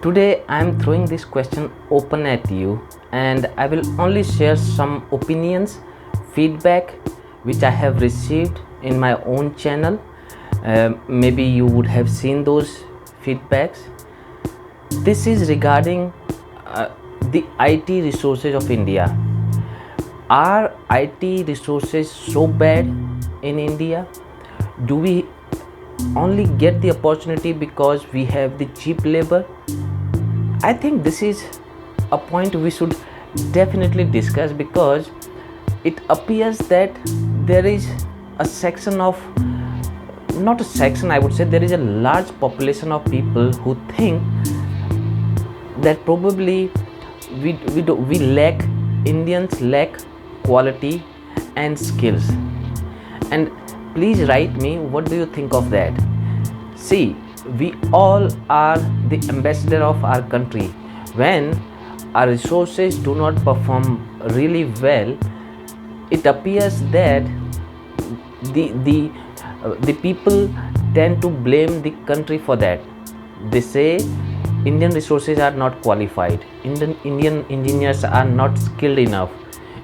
Today I am throwing this question open at you, and I will only share some opinions, feedback which I have received in my own channel. Maybe you would have seen those feedbacks. This is regarding the IT resources of India. Are IT resources so bad in India? Do we only get the opportunity because we have the cheap labor? I think this is a point we should definitely discuss, because it appears that there is a section of, not a section, I would say there is a large population of people who think that probably we lack, Indians lack quality and skills. And please write me, what do you think of that? See, we all are the ambassador of our country. When our resources do not perform really well, it appears that the people tend to blame the country for that. They say Indian resources are not qualified, Indian engineers are not skilled enough,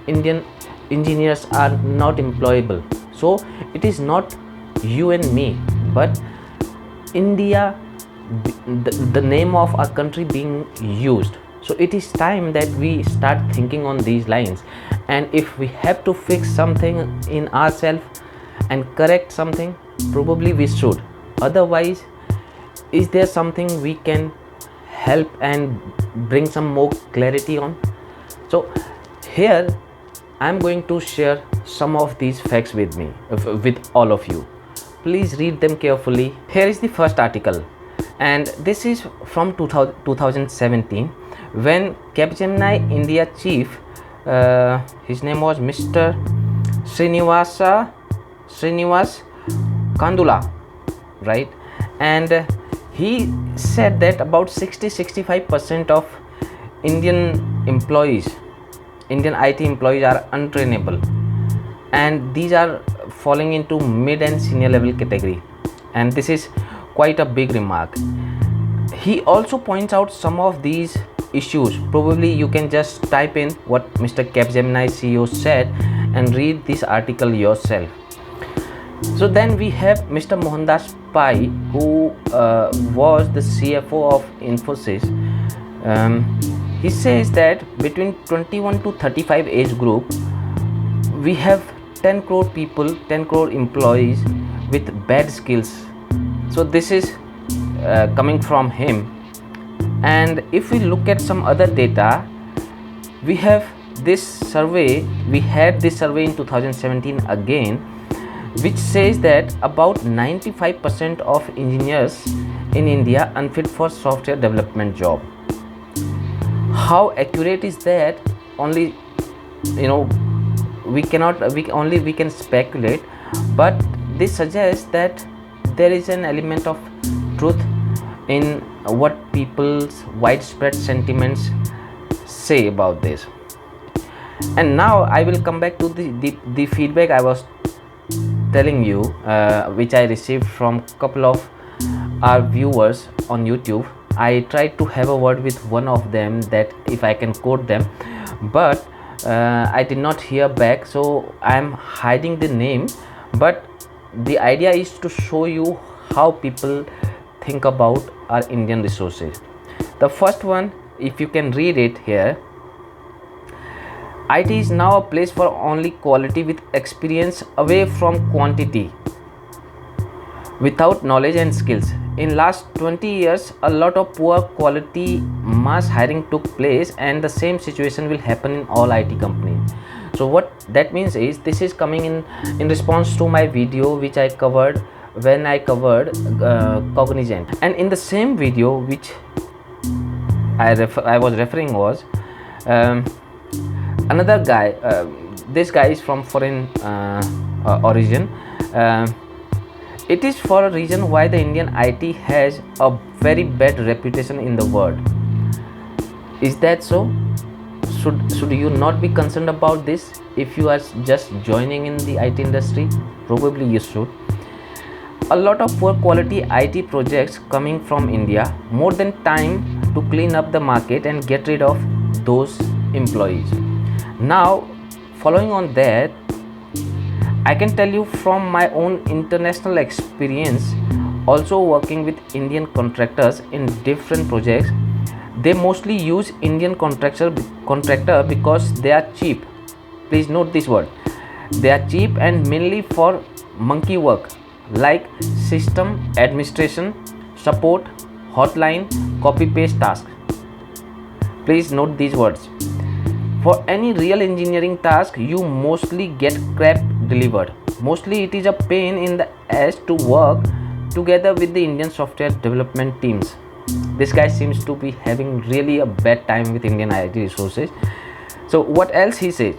Indian engineers are not employable. So it is not you and me, but India, the name of our country being used. So it is time that we start thinking on these lines, and if we have to fix something in ourselves and correct something, probably we should. Otherwise, is there something we can help and bring some more clarity on? So here I am going to share some of these facts with me, with all of you. Please read them carefully. Here is the first article, and this is from 2017, when Capgemini India chief, his name was Mr. Srinivas Kandula, right? And he said that about 60-65% of Indian IT employees are untrainable, and these are falling into mid and senior level category, and this is quite a big remark. He also points out some of these issues. Probably you can just type in what Mr. Capgemini CEO said and read this article yourself. So then we have Mr. Mohandas Pai, who was the CFO of Infosys. He says that between 21 to 35 age group, we have 10 crore people, 10 crore employees with bad skills. So this is coming from him. And if we look at some other data, we have this survey, we had this survey in 2017 again, which says that about 95% of engineers in India unfit for software development job. How accurate is that? Only, we can speculate, but this suggests that there is an element of truth in what people's widespread sentiments say about this. And now I will come back to the feedback I was telling you, which I received from couple of our viewers on YouTube. I tried to have a word with one of them, that if I can quote them, but I did not hear back, so I am hiding the name. But the idea is to show you how people think about our Indian resources. The first one, if you can read it here: IT is now a place for only quality with experience, away from quantity without knowledge and skills. In last 20 years, a lot of poor quality mass hiring took place, and the same situation will happen in all IT companies. So what that means is, this is coming in response to my video which I covered when I covered Cognizant. And in the same video which I was referring was another guy. This guy is from foreign origin. It is for a reason why the Indian IT has a very bad reputation in the world. Is that so? Should you not be concerned about this if you are just joining in the IT industry? Probably you should. a lot of poor quality IT projects coming from India, more than time to clean up the market and get rid of those employees. Now, following on that, I can tell you from my own international experience, also working with Indian contractors in different projects. They mostly use Indian contractor because they are cheap. Please note this word. They are cheap and mainly for monkey work like system administration, support, hotline, copy paste tasks. Please note these words. For any real engineering task, you mostly get crap delivered. Mostly it is a pain in the ass to work together with the Indian software development teams. This guy seems to be having really a bad time with Indian IT resources. So what else he says?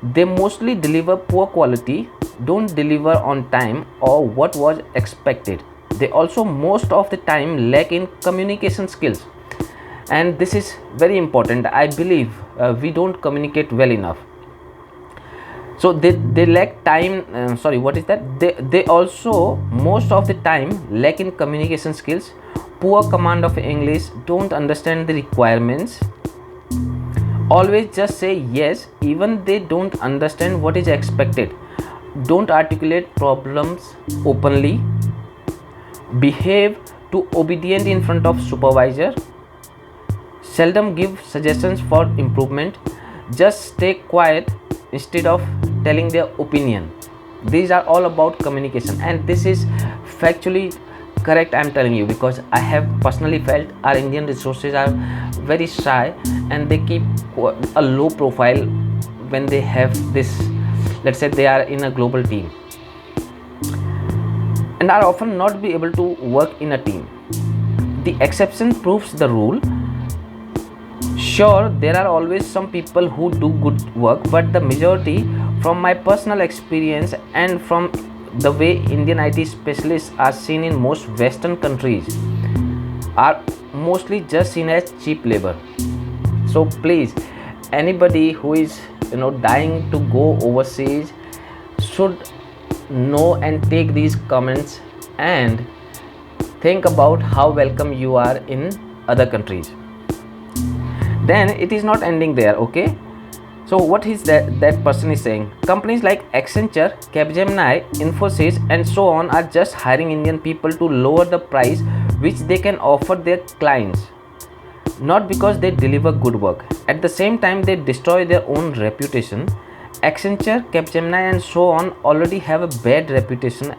They mostly deliver poor quality, don't deliver on time or what was expected. They also most of the time lack in communication skills. And this is very important. I believe we don't communicate well enough. So they lack time. What is that? They also most of the time lack in communication skills, poor command of English, don't understand the requirements, always just say yes even they don't understand what is expected, don't articulate problems openly, behave too obedient in front of supervisor, seldom give suggestions for improvement, just stay quiet instead of telling their opinion. These are all about communication, and this is factually correct. I'm telling you because I have personally felt our Indian resources are very shy and they keep a low profile when they have this, let's say they are in a global team, and are often not be able to work in a team. The exception proves the rule. Sure, there are always some people who do good work, but the majority, from my personal experience and from the way Indian IT specialists are seen in most Western countries, are mostly just seen as cheap labor. So please, anybody who is dying to go overseas should know and take these comments and think about how welcome you are in other countries. Then it is not ending there, okay? So what is that person is saying? Companies like Accenture, Capgemini, Infosys and so on are just hiring Indian people to lower the price which they can offer their clients, not because they deliver good work. At the same time, they destroy their own reputation. Accenture, Capgemini and so on already have a bad reputation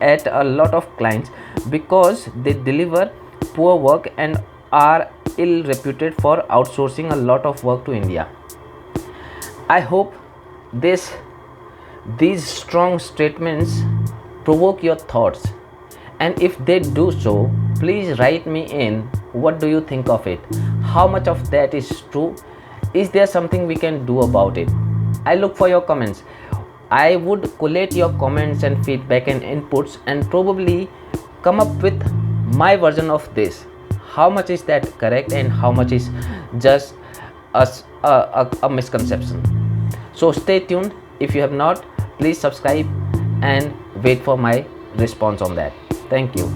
at a lot of clients because they deliver poor work and are ill reputed for outsourcing a lot of work to India. I hope these strong statements provoke your thoughts, and if they do so, please write me in. What do you think of it? How much of that is true? Is there something we can do about it? I look for your comments. I would collate your comments and feedback and inputs and probably come up with my version of this. How much is that correct and how much is just a misconception? So stay tuned. If you have not, please subscribe and wait for my response on that. Thank you.